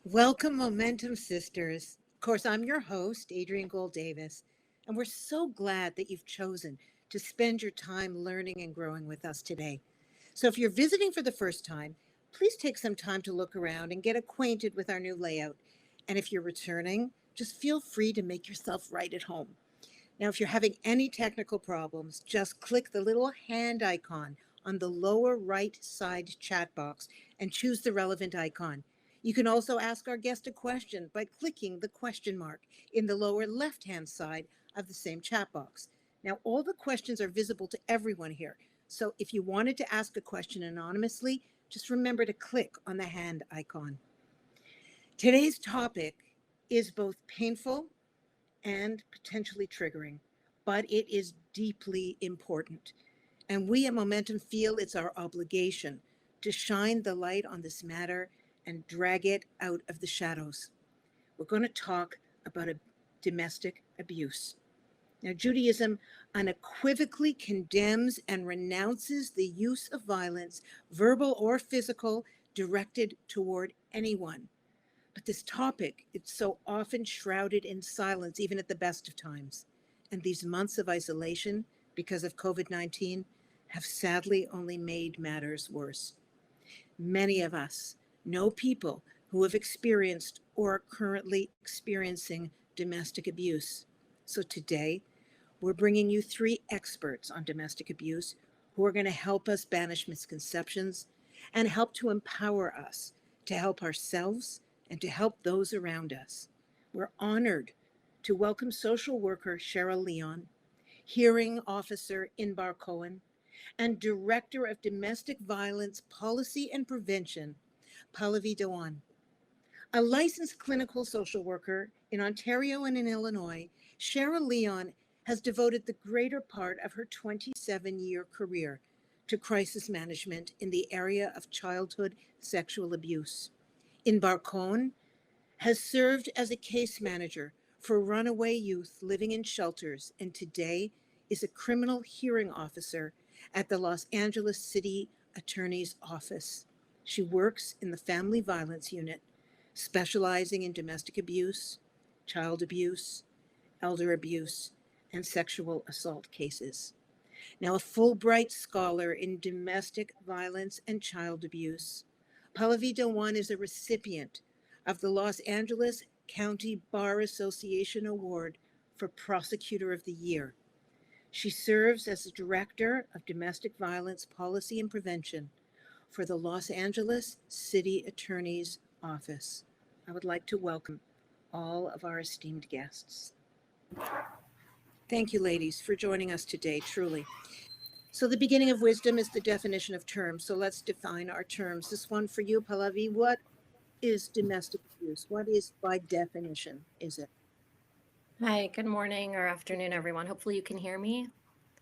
Welcome, Momentum Sisters. Of course, I'm your host, Adrienne Gold Davis, and we're so glad that you've chosen to spend your time learning and growing with us today. So, if you're visiting for the first time, please take some time to look around and get acquainted with our new layout. And if you're returning, just feel free to make yourself right at home. Now, if you're having any technical problems, just click the little hand icon on the lower right side chat box and choose the relevant icon. You can also ask our guest a question by clicking the question mark in the lower left hand side of the same chat box. Now, all the questions are visible to everyone here. So if you wanted to ask a question anonymously, just remember to click on the hand icon. Today's topic is both painful and potentially triggering, but it is deeply important. And we at Momentum feel it's our obligation to shine the light on this matter and drag it out of the shadows. We're going to talk about domestic abuse. Now, Judaism unequivocally condemns and renounces the use of violence, verbal or physical, directed toward anyone. But this topic, it's so often shrouded in silence, even at the best of times. And these months of isolation because of COVID-19 have sadly only made matters worse. Many of us know people who have experienced or are currently experiencing domestic abuse. So today, we're bringing you three experts on domestic abuse who are going to help us banish misconceptions and help to empower us to help ourselves and to help those around us. We're honored to welcome social worker Cheryl Leon, hearing officer Inbar Cohen, and director of domestic violence policy and prevention, Pallavi Dhawan. A licensed clinical social worker in Ontario and in Illinois, Cheryl Leon has devoted the greater part of her 27-year career to crisis management in the area of childhood sexual abuse. Inbar Cohen has served as a case manager for runaway youth living in shelters and today is a criminal hearing officer at the Los Angeles City Attorney's Office. She works in the Family Violence Unit, specializing in domestic abuse, child abuse, elder abuse, and sexual assault cases. Now, a Fulbright scholar in domestic violence and child abuse, Pallavi Dhawan is a recipient of the Los Angeles County Bar Association Award for Prosecutor of the Year. She serves as the Director of Domestic Violence Policy and Prevention for the Los Angeles City Attorney's Office. I would like to welcome all of our esteemed guests. Thank you, ladies, for joining us today, truly. So the beginning of wisdom is the definition of terms. So let's define our terms. This one for you, Pallavi. What is domestic abuse? What is, by definition, is it? Hi, good morning or afternoon, everyone. Hopefully you can hear me.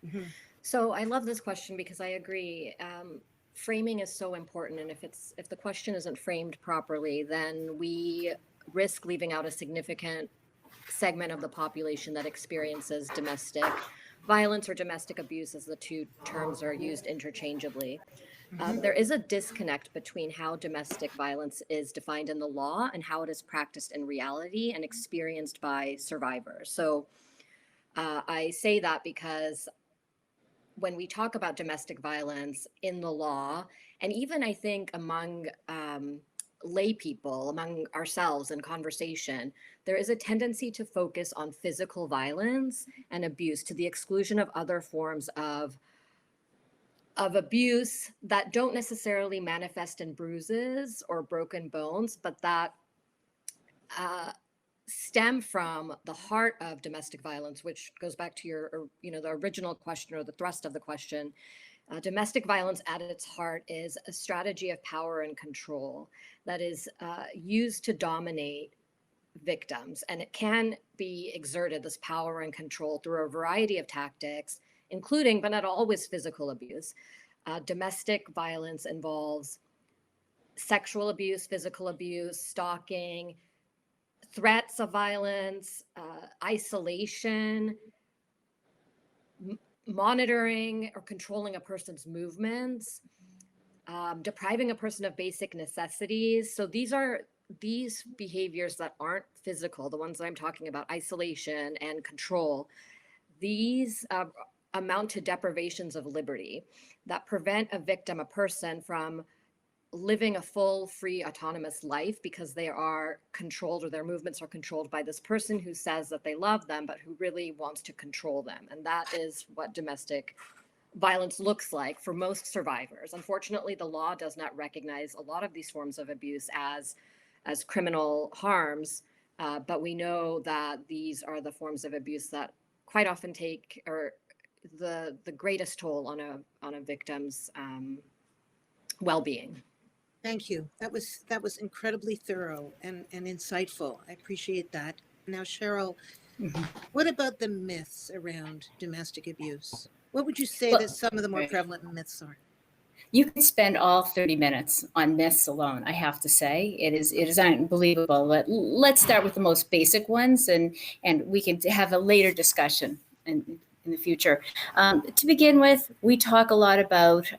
Mm-hmm. So I love this question because I agree. Framing is so important, and if the question isn't framed properly, then we risk leaving out a significant segment of the population that experiences domestic violence or domestic abuse, as the two terms are used interchangeably. Mm-hmm. There is a disconnect between how domestic violence is defined in the law and how it is practiced in reality and experienced by survivors. So I say that because when we talk about domestic violence in the law, and even I think among lay people, among ourselves in conversation, there is a tendency to focus on physical violence and abuse to the exclusion of other forms of abuse that don't necessarily manifest in bruises or broken bones, but that uh, stem from the heart of domestic violence, which goes back to the original question or the thrust of the question. Domestic violence at its heart is a strategy of power and control that is used to dominate victims. And it can be exerted, this power and control, through a variety of tactics, including, but not always, physical abuse. Domestic violence involves sexual abuse, physical abuse, stalking, threats of violence, isolation, monitoring or controlling a person's movements, depriving a person of basic necessities. So these are these behaviors that aren't physical, the ones that I'm talking about, isolation and control, these amount to deprivations of liberty that prevent a victim, a person, from living a full, free, autonomous life because they are controlled, or their movements are controlled by this person who says that they love them, but who really wants to control them. And that is what domestic violence looks like for most survivors. Unfortunately, the law does not recognize a lot of these forms of abuse as criminal harms, but we know that these are the forms of abuse that quite often take or the greatest toll on a victim's well-being. Thank you. That was incredibly thorough and insightful. I appreciate that. Now, Cheryl, what about the myths around domestic abuse? What would you say that some of the more prevalent myths are? You could spend all 30 minutes on myths alone, I have to say. It is unbelievable. Let's start with the most basic ones, and we can have a later discussion in the future. To begin with, we talk a lot about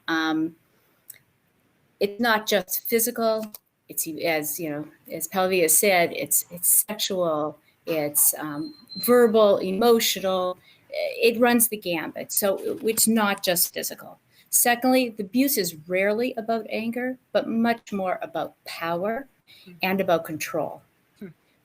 it's not just physical. It's, as you know, as Pallavi has said, it's sexual, it's verbal, emotional. It runs the gambit. So it's not just physical. Secondly, the abuse is rarely about anger, but much more about power and about control.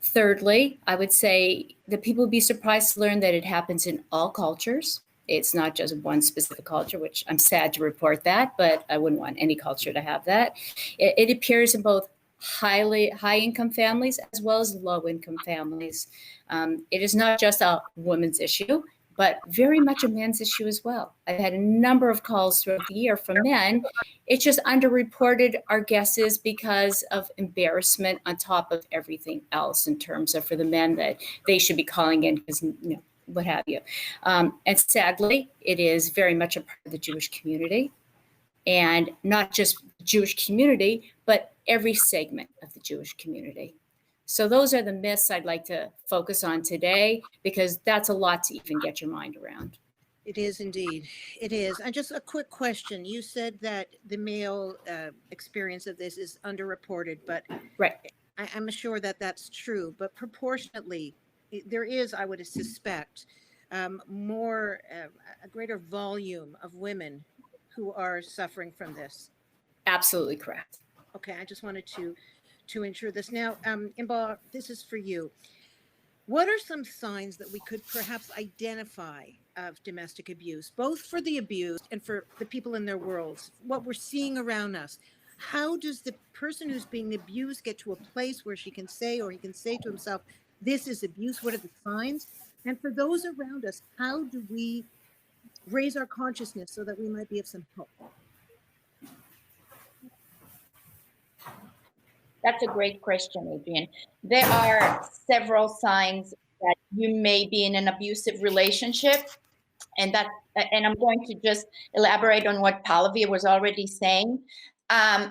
Thirdly, I would say that people would be surprised to learn that it happens in all cultures. It's not just one specific culture, which I'm sad to report that, but I wouldn't want any culture to have that. It appears in both high income families as well as low income families. It is not just a woman's issue, but very much a man's issue as well. I've had a number of calls throughout the year from men. It's just underreported, our guess is, because of embarrassment on top of everything else, in terms of for the men that they should be calling in because, you know, what have you. And sadly, it is very much a part of the Jewish community, and not just the Jewish community, but every segment of the Jewish community. So those are the myths I'd like to focus on today, because that's a lot to even get your mind around. It is indeed. It is. And just a quick question. You said that the male experience of this is underreported, but right. I'm sure that that's true. But proportionately, there is, I would suspect, a greater volume of women who are suffering from this. Absolutely correct. Okay, I just wanted to ensure this. Now, Inbar, this is for you. What are some signs that we could perhaps identify of domestic abuse, both for the abused and for the people in their worlds, what we're seeing around us? How does the person who's being abused get to a place where she can say, or he can say to himself, this is abuse? What are the signs? And for those around us, how do we raise our consciousness so that we might be of some help? That's a great question, Adrienne. There are several signs that you may be in an abusive relationship, and I'm going to just elaborate on what Pallavi was already saying.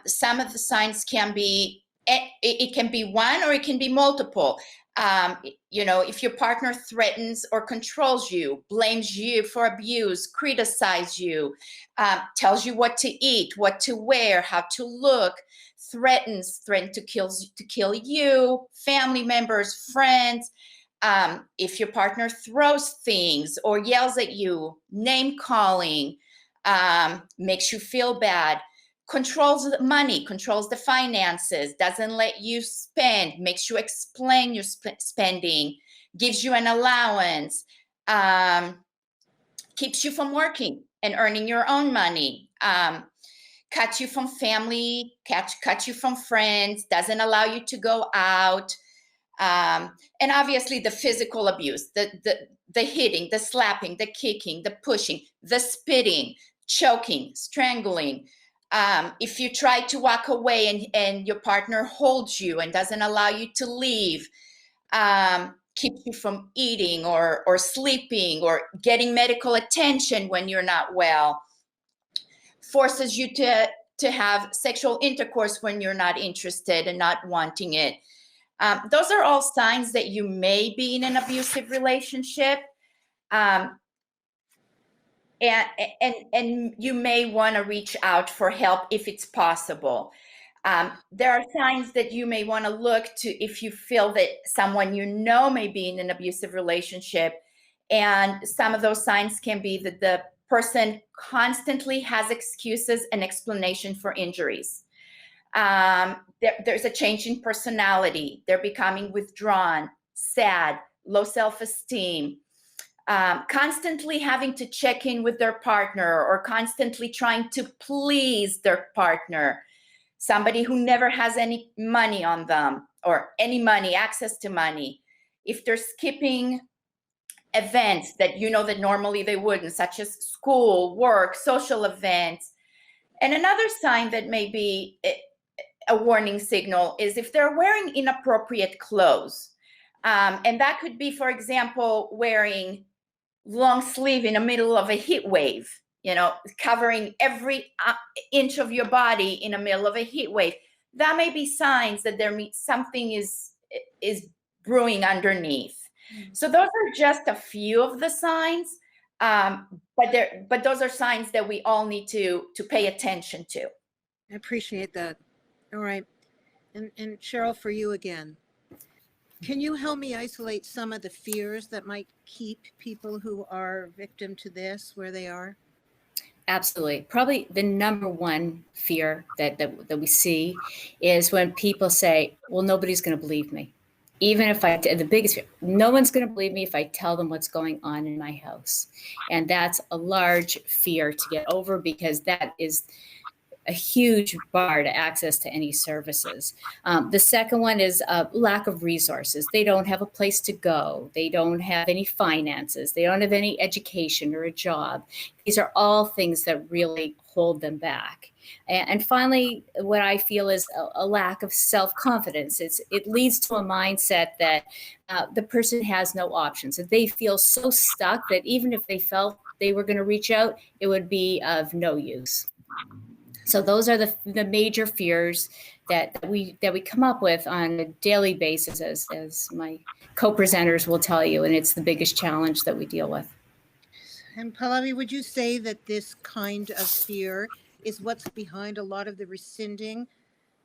Some of the signs can be, it can be one or it can be multiple. If your partner threatens or controls you, blames you for abuse, criticizes you, tells you what to eat, what to wear, how to look, threatens to kill you, family members, friends. If your partner throws things or yells at you, name calling, makes you feel bad, controls the money, controls the finances, doesn't let you spend, makes you explain your spending, gives you an allowance, keeps you from working and earning your own money, cuts you from family, cuts you from friends, doesn't allow you to go out. And obviously the physical abuse, the hitting, the slapping, the kicking, the pushing, the spitting, choking, strangling. If you try to walk away and your partner holds you and doesn't allow you to leave, keeps you from eating or sleeping or getting medical attention when you're not well, forces you to have sexual intercourse when you're not interested and not wanting it. Those are all signs that you may be in an abusive relationship. And you may want to reach out for help if it's possible. There are signs that you may want to look to if you feel that someone you know may be in an abusive relationship. And some of those signs can be that the person constantly has excuses and explanation for injuries. There's a change in personality. They're becoming withdrawn, sad, low self-esteem, constantly having to check in with their partner or constantly trying to please their partner. Somebody who never has any money on them or any money, access to money. If they're skipping events that you know that normally they wouldn't, such as school, work, social events. And another sign that may be a warning signal is if they're wearing inappropriate clothes. And that could be, for example, wearing long sleeve in the middle of a heat wave, covering every inch of your body in the middle of a heat wave. That may be signs that something is brewing underneath. So those are just a few of the signs, but those are signs that we all need to pay attention to. I appreciate that. All right. And Cheryl, for you again, can you help me isolate some of the fears that might keep people who are victim to this where they are? Absolutely. Probably the number one fear that we see is when people say, well, nobody's going to believe me. Even if the biggest fear, no one's going to believe me if I tell them what's going on in my house. And that's a large fear to get over because that is a huge bar to access to any services. The second one is lack of resources. They don't have a place to go. They don't have any finances. They don't have any education or a job. These are all things that really hold them back. And finally, what I feel is a lack of self-confidence. It leads to a mindset that the person has no options. That they feel so stuck that even if they felt they were going to reach out, it would be of no use. So those are the major fears that we come up with on a daily basis, as my co-presenters will tell you, and it's the biggest challenge that we deal with. And Pallavi, would you say that this kind of fear is what's behind a lot of the rescinding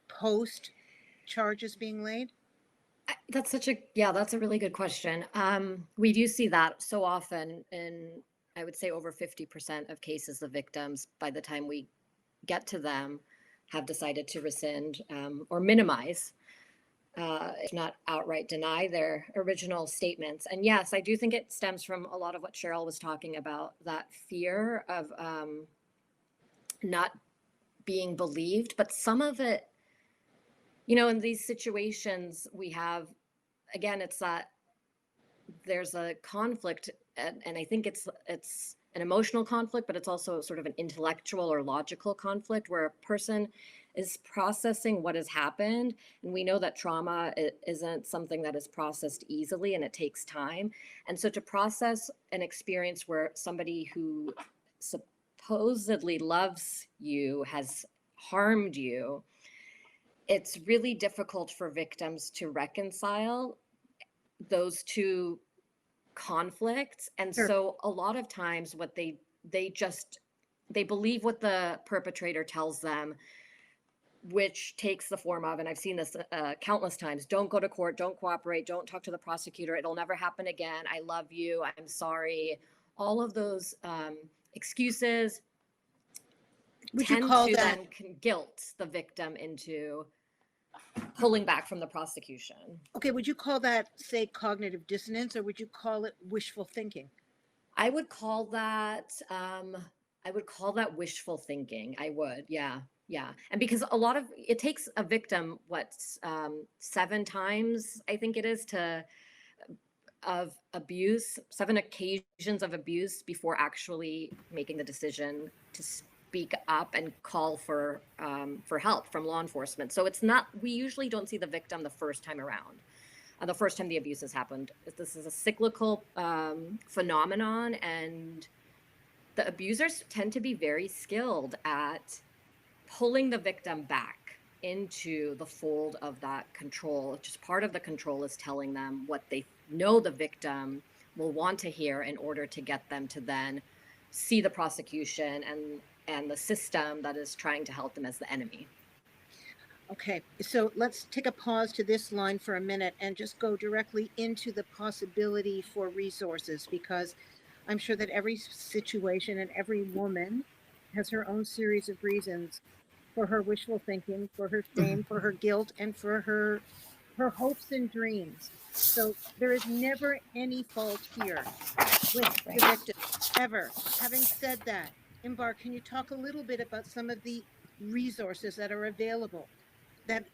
post charges being laid? That's a really good question. We do see that so often in, I would say, over 50% of cases, the victims, by the time we get to them, have decided to rescind or minimize, if not outright deny, their original statements. And yes, I do think it stems from a lot of what Cheryl was talking about, that fear of not being believed. But some of it, in these situations we have, again, it's that there's a conflict, and I think it's an emotional conflict, but it's also sort of an intellectual or logical conflict where a person is processing what has happened. And we know that trauma isn't something that is processed easily, and it takes time. And so to process an experience where somebody who supposedly loves you has harmed you, it's really difficult for victims to reconcile those two conflicts. And Sure. So a lot of times what they believe what the perpetrator tells them, which takes the form of, and I've seen this countless times, don't go to court, don't cooperate, don't talk to the prosecutor, it'll never happen again, I love you, I'm sorry. All of those excuses tend to then guilt the victim into pulling back from the prosecution. Okay, would you call that, say, cognitive dissonance, or would you call it wishful thinking? I would call that wishful thinking. I would, yeah. And because it takes a victim, 7 times, I think it is, of abuse, 7 occasions of abuse before actually making the decision to speak up and call for help from law enforcement. So we usually don't see the victim the first time around. The first time the abuse has happened. This is a cyclical phenomenon, and the abusers tend to be very skilled at pulling the victim back into the fold of that control. Just part of the control is telling them what they know the victim will want to hear in order to get them to then see the prosecution and the system that is trying to help them as the enemy. Okay, so let's take a pause to this line for a minute and just go directly into the possibility for resources, because I'm sure that every situation and every woman has her own series of reasons for her wishful thinking, for her shame, for her guilt, and for her hopes and dreams. So there is never any fault here with the Right. victim, ever. Having said that, Imbar, can you talk a little bit about some of the resources that are available that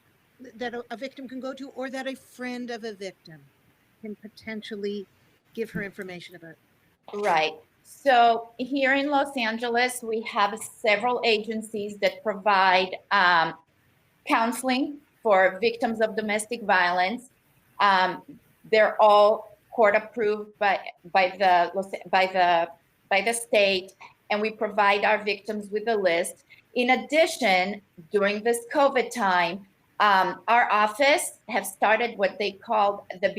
a victim can go to, or that a friend of a victim can potentially give her information about? Right. So here in Los Angeles, we have several agencies that provide counseling for victims of domestic violence. They're all court approved by the state, and we provide our victims with a list. In addition, during this COVID time, our office have started what they called the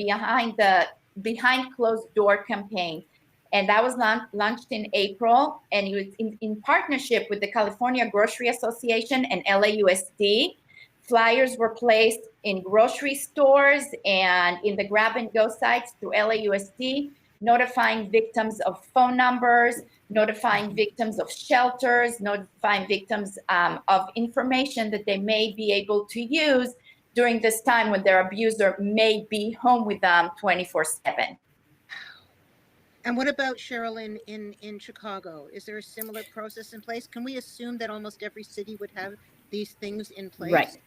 behind closed door campaign. And that was launched in April, and it was in partnership with the California Grocery Association and LAUSD. Flyers were placed in grocery stores and in the grab and go sites through LAUSD, notifying victims of phone numbers, notifying victims of shelters, notifying victims of information that they may be able to use during this time when their abuser may be home with them 24/7. And what about, Cheryl, in Chicago? Is there a similar process in place? Can we assume that almost every city would have these things in place? Right.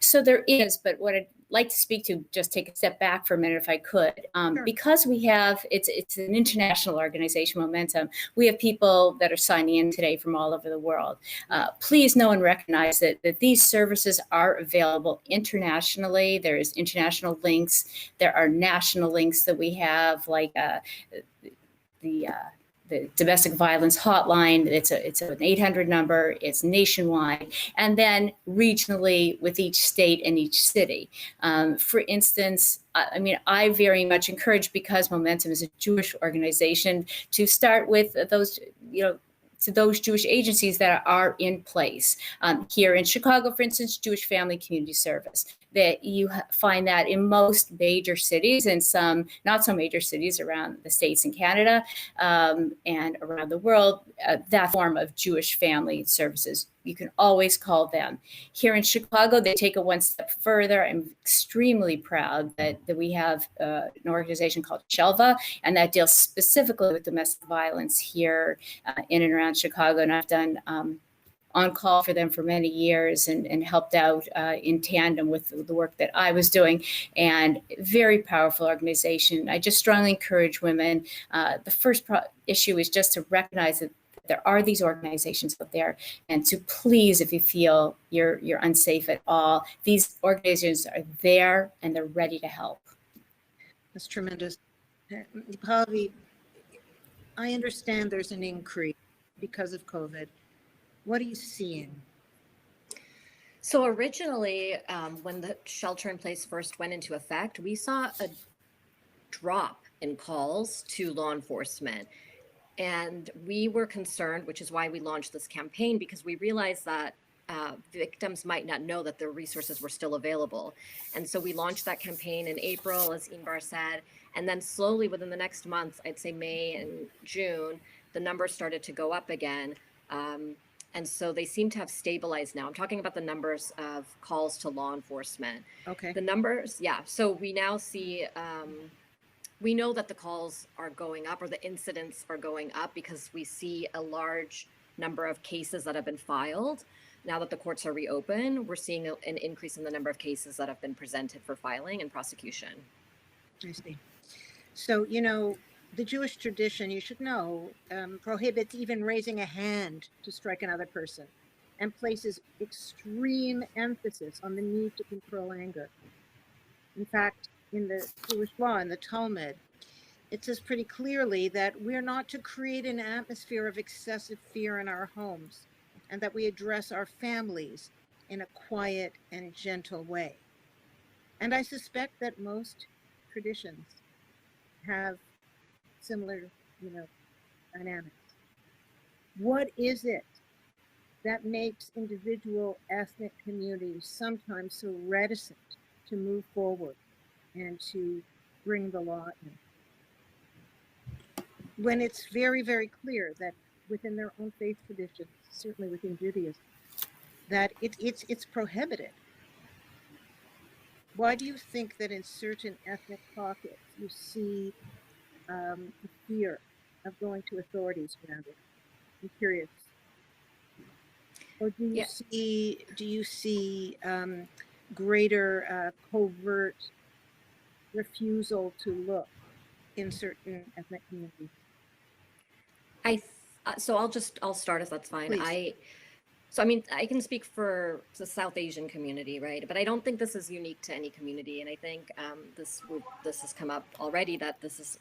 So there is, but what I'd like to speak to, just take a step back for a minute if I could. Sure. Because we have, it's an international organization, Momentum, we have people that are signing in today from all over the world. Please know and recognize that these services are available internationally. There's international links. There are national links that we have, like the domestic violence hotline. It's an 800 number. It's nationwide, and then regionally with each state and each city. For instance, I mean, I very much encourage, because Momentum is a Jewish organization, to start with those, to those Jewish agencies that are in place. Here in Chicago, for instance, Jewish Family Community Service, that you find that in most major cities and some not so major cities around the States and Canada and around the world, that form of Jewish family services. You can always call them. Here in Chicago, they take it one step further. I'm extremely proud that we have an organization called Shelva, and that deals specifically with domestic violence here in and around Chicago. And I've done on call for them for many years and helped out in tandem with the work that I was doing, and very powerful organization. I just strongly encourage women. The first issue is just to recognize that there are these organizations out there, and to please, if you feel you're unsafe at all, these organizations are there and they're ready to help. That's tremendous. Pallavi, I understand there's an increase because of COVID. What are you seeing? So originally, when the shelter in place first went into effect, we saw a drop in calls to law enforcement. And we were concerned, which is why we launched this campaign, because we realized that victims might not know that their resources were still available. And so we launched that campaign in April, as Inbar said, and then slowly within the next month, I'd say May and June, the numbers started to go up again. And so they seem to have stabilized now. I'm talking about the numbers of calls to law enforcement. Okay. The numbers, yeah. So we now see, we know that the calls are going up, or the incidents are going up, because we see a large number of cases that have been filed. Now that the courts are reopened, we're seeing an increase in the number of cases that have been presented for filing and prosecution. I see. So, the Jewish tradition, you should know, prohibits even raising a hand to strike another person, and places extreme emphasis on the need to control anger. In fact, in the Jewish law, in the Talmud, it says pretty clearly that we're not to create an atmosphere of excessive fear in our homes, and that we address our families in a quiet and gentle way. And I suspect that most traditions have similar, dynamics. What is it that makes individual ethnic communities sometimes so reticent to move forward and to bring the law in? When it's very, very clear that within their own faith traditions, certainly within Judaism, that it's prohibited. Why do you think that in certain ethnic pockets you see the fear of going to authorities around it? I'm curious. Or do you see greater covert refusal to look in certain ethnic communities? So I'll start if that's fine. Please. So I mean, I can speak for the South Asian community, right? But I don't think this is unique to any community, and I think this has come up already, that this is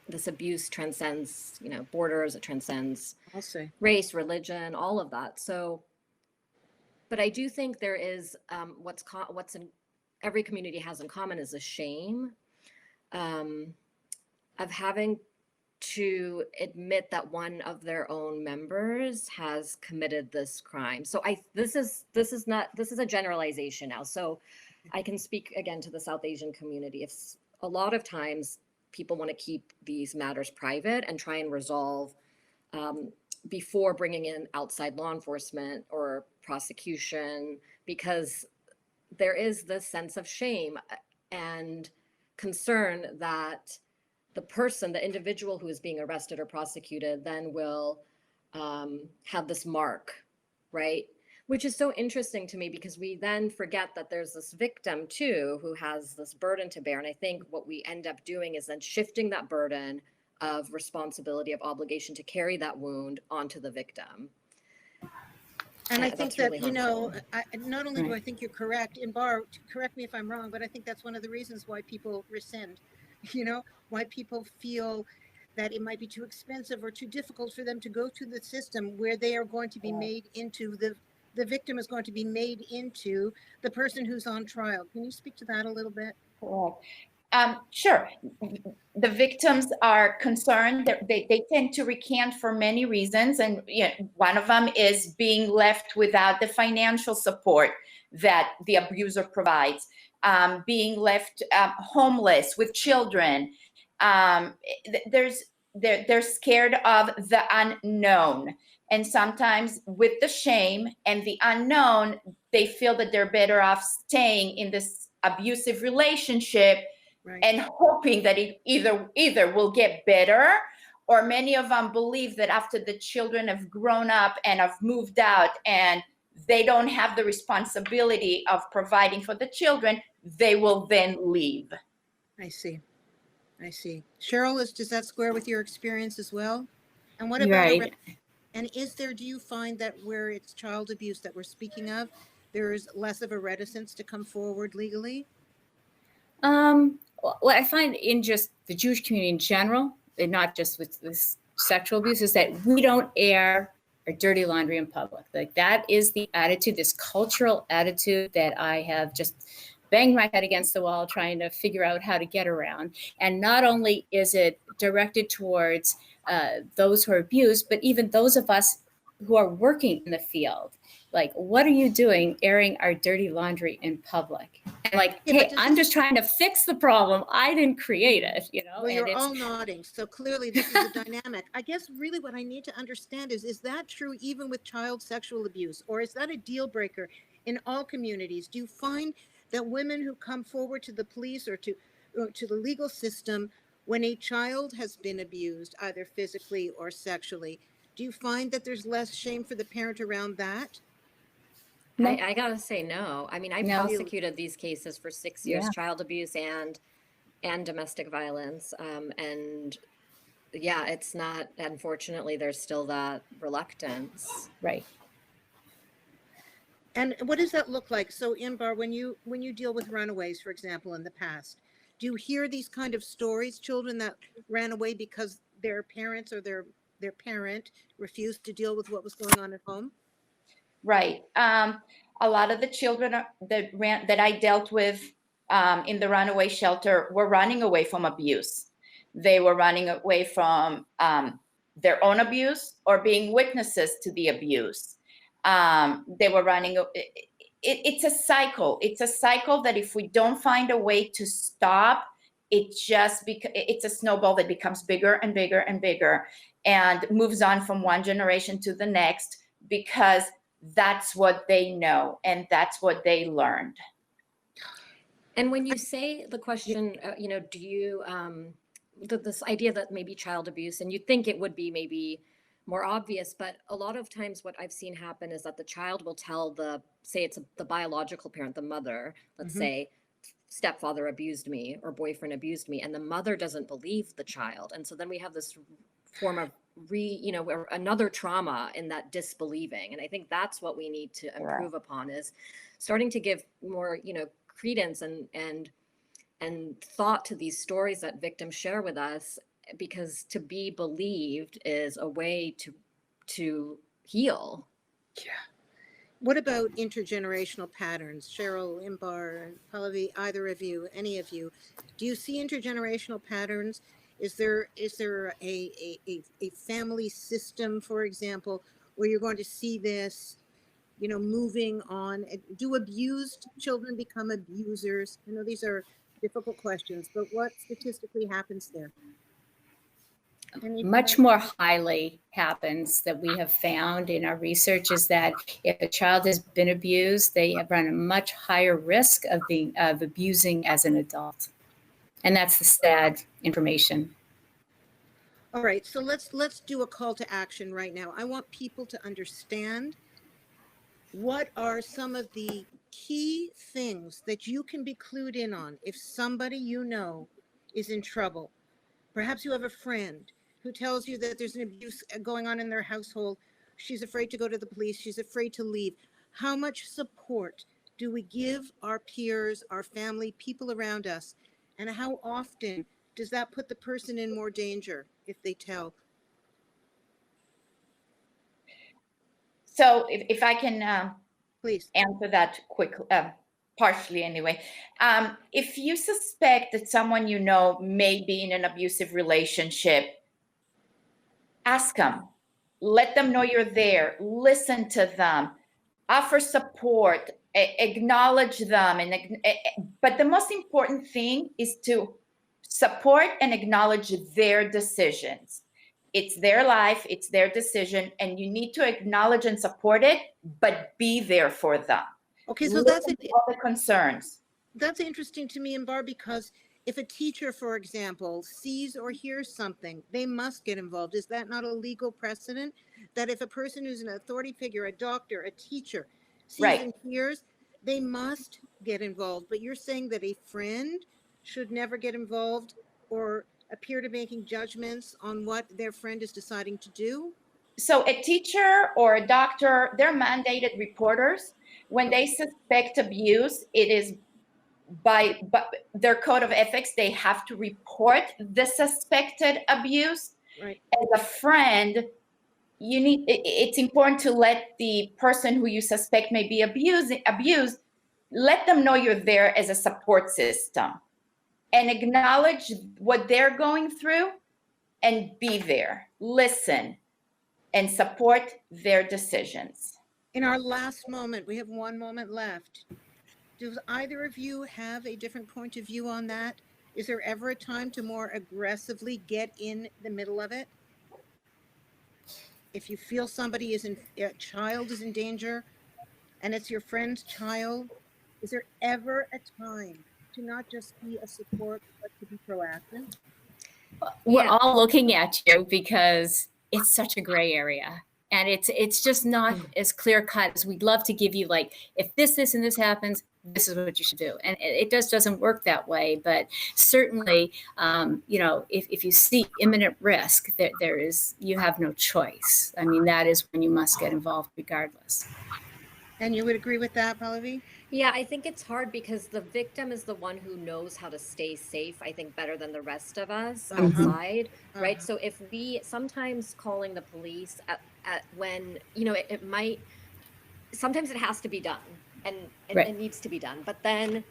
this abuse transcends, borders. It transcends I'll say race, religion, all of that. So, but I do think there is what's in every community has in common is a shame of having to admit that one of their own members has committed this crime. So this is a generalization now. So I can speak again to the South Asian community. If a lot of times people want to keep these matters private and try and resolve before bringing in outside law enforcement or prosecution, because there is this sense of shame and concern that the individual who is being arrested or prosecuted then will have this mark, right? Which is so interesting to me, because we then forget that there's this victim too who has this burden to bear. And I think what we end up doing is then shifting that burden of responsibility, of obligation to carry that wound onto the victim. And I think that, really not only do I think you're correct, Inbar, correct me if I'm wrong, but I think that's one of the reasons why people rescind, why people feel that it might be too expensive or too difficult for them to go to the system where they are going to be made into the victim is going to be made into the person who's on trial. Can you speak to that a little bit? Sure. The victims are concerned. They tend to recant for many reasons. And one of them is being left without the financial support that the abuser provides, being left homeless with children. They're scared of the unknown. And sometimes with the shame and the unknown, they feel that they're better off staying in this abusive relationship, right, and hoping that it either will get better, or many of them believe that after the children have grown up and have moved out and they don't have the responsibility of providing for the children, they will then leave. I see. Cheryl, does that square with your experience as well? And what about right. And do you find that where it's child abuse that we're speaking of, there's less of a reticence to come forward legally? What I find in just the Jewish community in general, and not just with this sexual abuse, is that we don't air our dirty laundry in public. Like, that is the attitude, this cultural attitude that I have just banged my head against the wall trying to figure out how to get around. And not only is it directed towards those who are abused, but even those of us who are working in the field. Like, what are you doing airing our dirty laundry in public? And like, hey, I'm just trying to fix the problem. I didn't create it, Well, you're all nodding. So clearly this is a dynamic. I guess really what I need to understand is that true even with child sexual abuse? Or is that a deal breaker in all communities? Do you find that women who come forward to the police or to the legal system when a child has been abused, either physically or sexually, do you find that there's less shame for the parent around that? No. I gotta say no. I mean, I prosecuted these cases for 6 years, child abuse and domestic violence. And yeah, it's not, unfortunately, there's still that reluctance. Right. And what does that look like? So Inbar, when you deal with runaways, for example, in the past, do you hear these kind of stories, children that ran away because their parents or their parent refused to deal with what was going on at home? Right. A lot of the children that I dealt with in the runaway shelter were running away from abuse. They were running away from their own abuse or being witnesses to the abuse. They were running. It's a cycle. It's a cycle that if we don't find a way to stop, it's a snowball that becomes bigger and bigger and bigger and moves on from one generation to the next, because that's what they know and that's what they learned. And when you say the question, do you, this idea that maybe child abuse, and you'd think it would be maybe more obvious, but a lot of times what I've seen happen is that the child will tell say it's the biological parent, the mother, let's say, stepfather abused me or boyfriend abused me, and the mother doesn't believe the child. And so then we have this form of another trauma in that disbelieving. And I think that's what we need to improve upon, is starting to give more, credence and thought to these stories that victims share with us, because to be believed is a way to heal. Yeah. What about intergenerational patterns? Cheryl, Inbar, Pallavi, either of you, any of you, do you see intergenerational patterns? Is there a family system, for example, where you're going to see this, moving on? Do abused children become abusers? I know these are difficult questions, but what statistically happens there? Much more highly happens that we have found in our research is that if a child has been abused, they have run a much higher risk of abusing as an adult. And that's the sad information. All right, so let's do a call to action right now. I want people to understand what are some of the key things that you can be clued in on if somebody is in trouble. Perhaps you have a friend who tells you that there's an abuse going on in their household. She's afraid to go to the police. She's afraid to leave. How much support do we give our peers, our family, people around us? And how often does that put the person in more danger if they tell? So if I can please answer that quickly, partially anyway. If you suspect that someone may be in an abusive relationship, ask them, let them know you're there, listen to them, offer support, acknowledge them. But the most important thing is to support and acknowledge their decisions. It's their life, it's their decision, and you need to acknowledge and support it, but be there for them. Okay, so listen to all the concerns. That's interesting to me, Inbar, because if a teacher, for example, sees or hears something, they must get involved. Is that not a legal precedent? That if a person who's an authority figure, a doctor, a teacher, sees and hears, they must get involved. But you're saying that a friend should never get involved or appear to making judgments on what their friend is deciding to do? So a teacher or a doctor, they're mandated reporters. When they suspect abuse, it is by their code of ethics, they have to report the suspected abuse. Right. As a friend, it's important to let the person who you suspect may be abused, let them know you're there as a support system and acknowledge what they're going through and be there, listen, and support their decisions. In our last moment, we have 1 moment left. Does either of you have a different point of view on that? Is there ever a time to more aggressively get in the middle of it? If you feel a child is in danger and it's your friend's child, is there ever a time to not just be a support, but to be proactive? We're all looking at you because it's such a gray area. And it's just not as clear cut as we'd love to give you, like, if this and this happens, this is what you should do. And it just doesn't work that way. But certainly, if you see imminent risk, you have no choice. I mean, that is when you must get involved regardless. And you would agree with that, Pallavi? Yeah, I think it's hard because the victim is the one who knows how to stay safe, I think, better than the rest of us outside, right? So if we sometimes calling the police at when, it might, sometimes it has to be done and it needs to be done. But then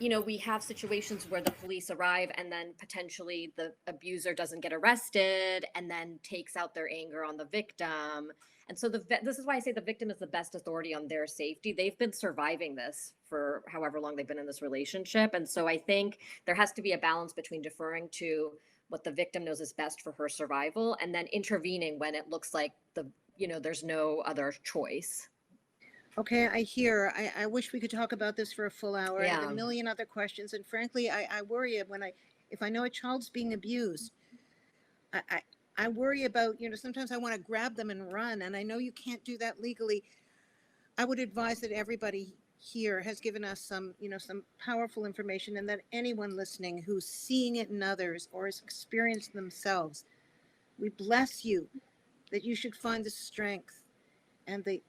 we have situations where the police arrive and then potentially the abuser doesn't get arrested and then takes out their anger on the victim. And so this is why I say the victim is the best authority on their safety. They've been surviving this for however long they've been in this relationship. And so I think there has to be a balance between deferring to what the victim knows is best for her survival and then intervening when it looks like there's no other choice. Okay, I hear. I wish we could talk about this for a full hour. I have Yeah. a million other questions, and frankly, I worry if I know a child's being abused, I worry about, sometimes I want to grab them and run, and I know you can't do that legally. I would advise that everybody here has given us some powerful information, and that anyone listening who's seeing it in others or has experienced themselves, we bless you that you should find the strength and the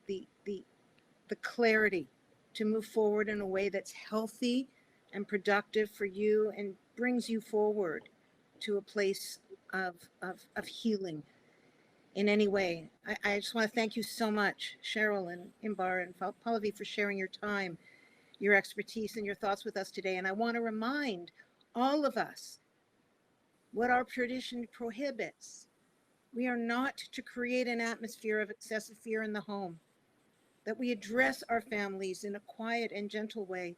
clarity to move forward in a way that's healthy and productive for you and brings you forward to a place of healing in any way. I just want to thank you so much, Cheryl and Inbar and Pallavi, for sharing your time, your expertise, and your thoughts with us today. And I want to remind all of us what our tradition prohibits. We are not to create an atmosphere of excessive fear in the home, that we address our families in a quiet and gentle way,